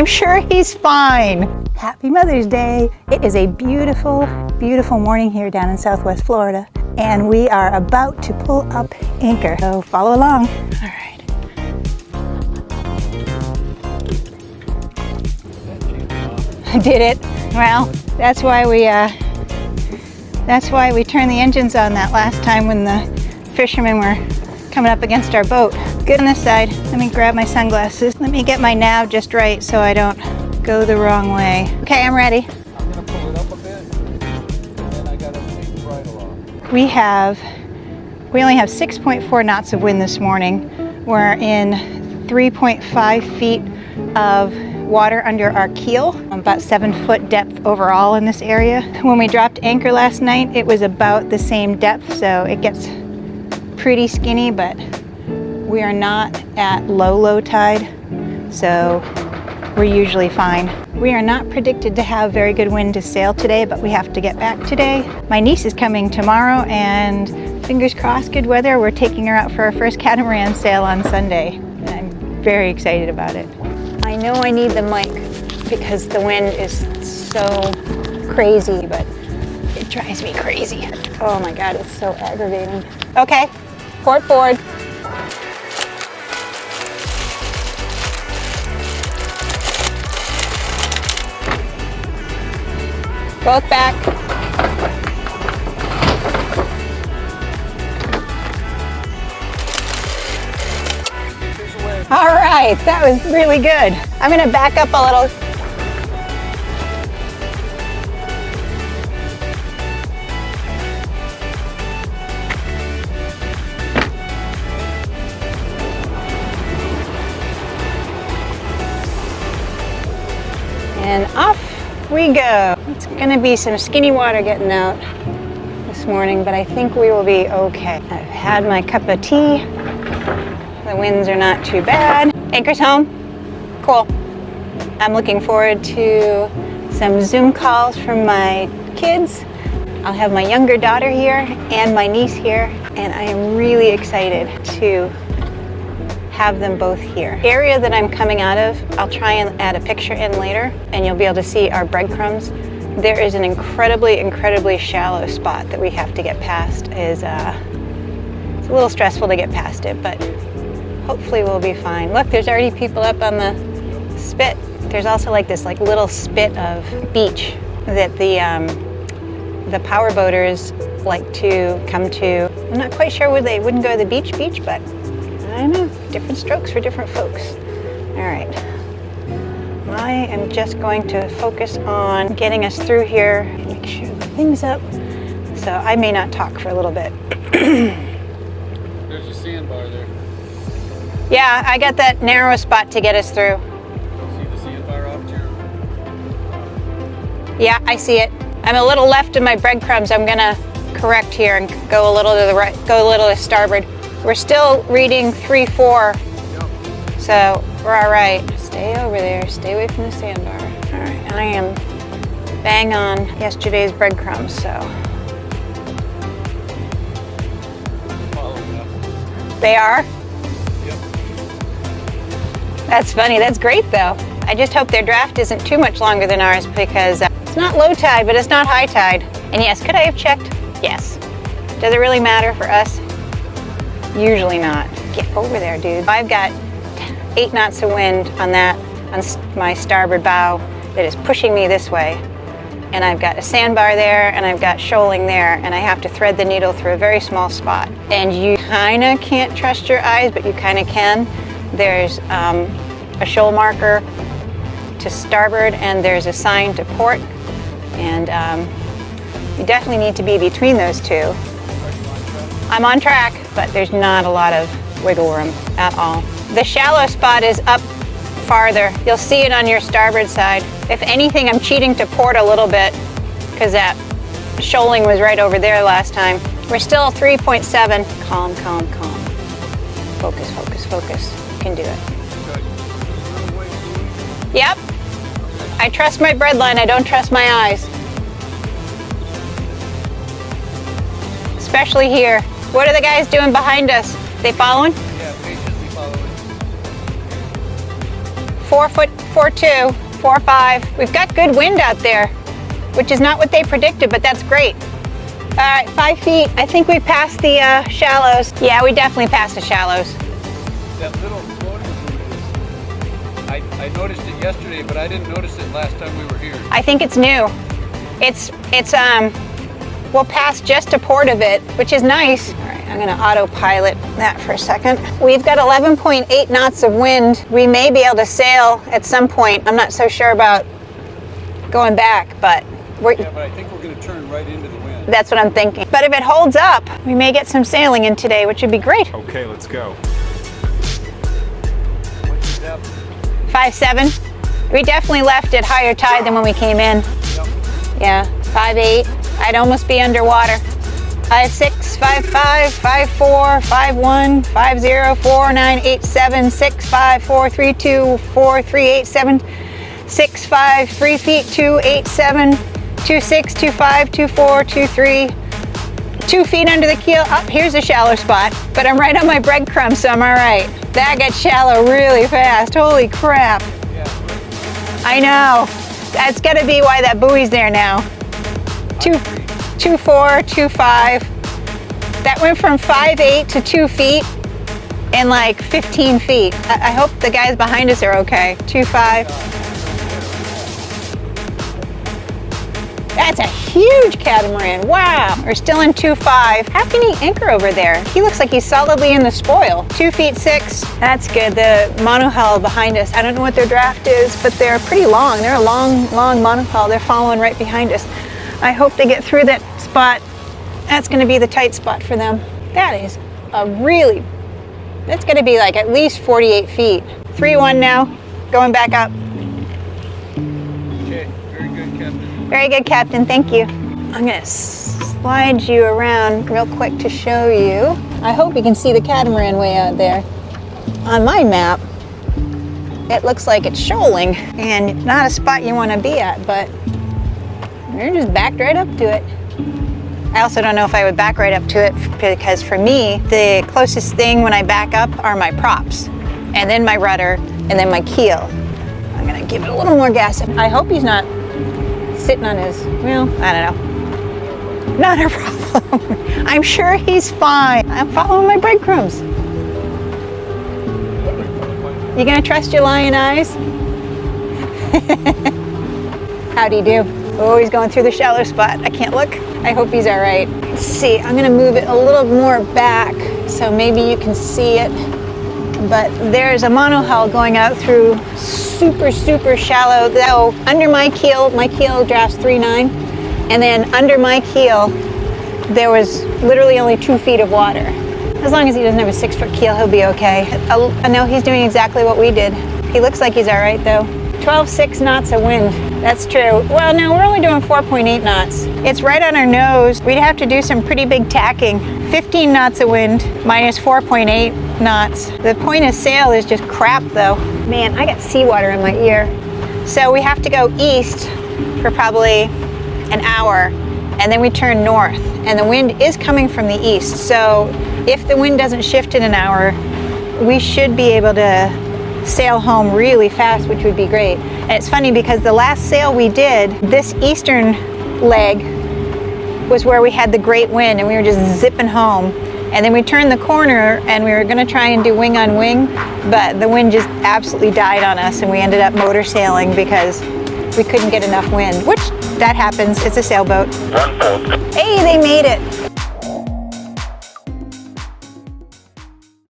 I'm sure he's fine. Happy Mother's Day. It is a beautiful, beautiful morning here down in Southwest Florida, and we are about to pull up anchor. So follow along. All right. Did it? Well, that's why we turned the engines on that last time when the fishermen were coming up against our boat. Good on this side. Let me grab my sunglasses. Let me get my nav just right so I don't go the wrong way. Okay, I'm ready. I'm gonna pull it up a bit, and then I gotta take the bridle off. We only have 6.4 knots of wind this morning. We're in 3.5 feet of water under our keel, about 7 foot depth overall in this area. When we dropped anchor last night, it was about the same depth, so it gets pretty skinny, but we are not at low tide, so we're usually fine. We are not predicted to have very good wind to sail today, but we have to get back today. My niece is coming tomorrow, and fingers crossed, good weather. We're taking her out for our first catamaran sail on Sunday, and I'm very excited about it. I know I need the mic because the wind is so crazy, but it drives me crazy. Oh my God, it's so aggravating. Okay, port forward. Both back. All right, that was really good. I'm gonna back up a little. And off we go. It's gonna be some skinny water getting out this morning, but I think we will be okay. I've had my cup of tea. The winds are not too bad. Anchor's home. Cool. I'm looking forward to some Zoom calls from my kids. I'll have my younger daughter here and my niece here, and I am really excited to have them both here. The area that I'm coming out of, I'll try and add a picture in later, and you'll be able to see our breadcrumbs. There is an incredibly shallow spot that we have to get past. It's a little stressful to get past it, but hopefully we'll be fine. Look, there's already people up on the spit. There's also like this little spit of beach that the power boaters like to come to. I'm not quite sure why they wouldn't go to the beach, but I don't know, different strokes for different folks. All right, I am just going to focus on getting us through here and make sure the thing's up. So I may not talk for a little bit. There's a sandbar there. Yeah, I got that narrow spot to get us through. See the sandbar off to your... Yeah, I see it. I'm a little left of my breadcrumbs. I'm gonna correct here and go a little to the right, go a little to starboard. We're still reading 3-4, so we're all right. Stay over there, stay away from the sandbar. All right, I am bang on yesterday's breadcrumbs, so. Following up. They are? Yep. That's funny, that's great though. I just hope their draft isn't too much longer than ours because it's not low tide, but it's not high tide. And yes, could I have checked? Yes. Does it really matter for us? Usually not. Get over there, dude. I've got 8 knots of wind on my starboard bow that is pushing me this way. And I've got a sandbar there, and I've got shoaling there, and I have to thread the needle through a very small spot. And you kinda can't trust your eyes, but you kinda can. There's a shoal marker to starboard, and there's a sign to port. And you definitely need to be between those two. I'm on track, but there's not a lot of wiggle room at all. The shallow spot is up farther. You'll see it on your starboard side. If anything, I'm cheating to port a little bit because that shoaling was right over there last time. We're still 3.7. Calm, calm, calm. Focus, focus, focus. You can do it. Yep. I trust my breadline. I don't trust my eyes. Especially here. What are the guys doing behind us? They following? Yeah, patiently following. 4 foot 4.2, 4.5. We've got good wind out there, which is not what they predicted, but that's great. All right, 5 feet. I think we passed the shallows. Yeah, we definitely passed the shallows. That little floating buoy I noticed it yesterday, but I didn't notice it last time we were here. I think it's new. We'll pass just a port of it, which is nice. All right, I'm gonna autopilot that for a second. We've got 11.8 knots of wind. We may be able to sail at some point. I'm not so sure about going back, but yeah, but I think we're gonna turn right into the wind. That's what I'm thinking. But if it holds up, we may get some sailing in today, which would be great. Okay, let's go. What's the depth? 5.7. We definitely left at higher tide than when we came in. Yep. Yeah, 5.8. I'd almost be underwater. 5.6, 5.5, 5.4, 5.1, 5.0, 4.9, 8.7, 6.5, 4.32, 4.3, 8.7, 6.5, 3 feet, 2.87, 2.6, 2.5, 2.4, 2.3, 2 feet under the keel. Up here's a shallow spot, but I'm right on my breadcrumbs, so I'm all right. That got shallow really fast. Holy crap. Yeah. I know. That's gotta be why that buoy's there now. 2.4, 2.5. That went from 5.8 to 2 feet in like 15 feet. I hope the guys behind us are okay. 2.5. That's a huge catamaran. Wow. We're still in 2.5. How can he anchor over there? He looks like he's solidly in the spoil. 2 feet 6. That's good. The monohull behind us. I don't know what their draft is, but they're pretty long. They're a long monohull. They're following right behind us. I hope they get through that spot. That's going to be the tight spot for them. That is that's going to be like at least 48 feet. 3-1 now. Going back up. Okay, very good, Captain. Very good, Captain. Thank you. I'm going to slide you around real quick to show you. I hope you can see the catamaran way out there. On my map, it looks like it's shoaling and not a spot you want to be at, but we're just backed right up to it. I also don't know if I would back right up to it because for me, the closest thing when I back up are my props, and then my rudder, and then my keel. I'm going to give it a little more gas. I hope he's not sitting on his, well, I don't know. Not a problem. I'm sure he's fine. I'm following my breadcrumbs. You gonna trust your lion eyes? How'd he do? Oh, he's going through the shallow spot. I can't look. I hope he's all right. Let's see, I'm gonna move it a little more back so maybe you can see it. But there's a monohull going out through super shallow, though under my keel drafts 3.9, and then under my keel, there was literally only 2 feet of water. As long as he doesn't have a 6-foot keel, he'll be okay. I know he's doing exactly what we did. He looks like he's all right though. 12.6 knots of wind, that's true. Well, no, we're only doing 4.8 knots. It's right on our nose. We'd have to do some pretty big tacking. 15 knots of wind, minus 4.8 knots. The point of sail is just crap though. Man, I got seawater in my ear. So we have to go east for probably an hour, and then we turn north. And the wind is coming from the east. So if the wind doesn't shift in an hour, we should be able to sail home really fast, which would be great. And it's funny because the last sail we did, this eastern leg was where we had the great wind and we were just zipping home. And then we turned the corner and we were gonna try and do wing on wing, but the wind just absolutely died on us and we ended up motor sailing because we couldn't get enough wind, which that happens, it's a sailboat. Hey, they made it.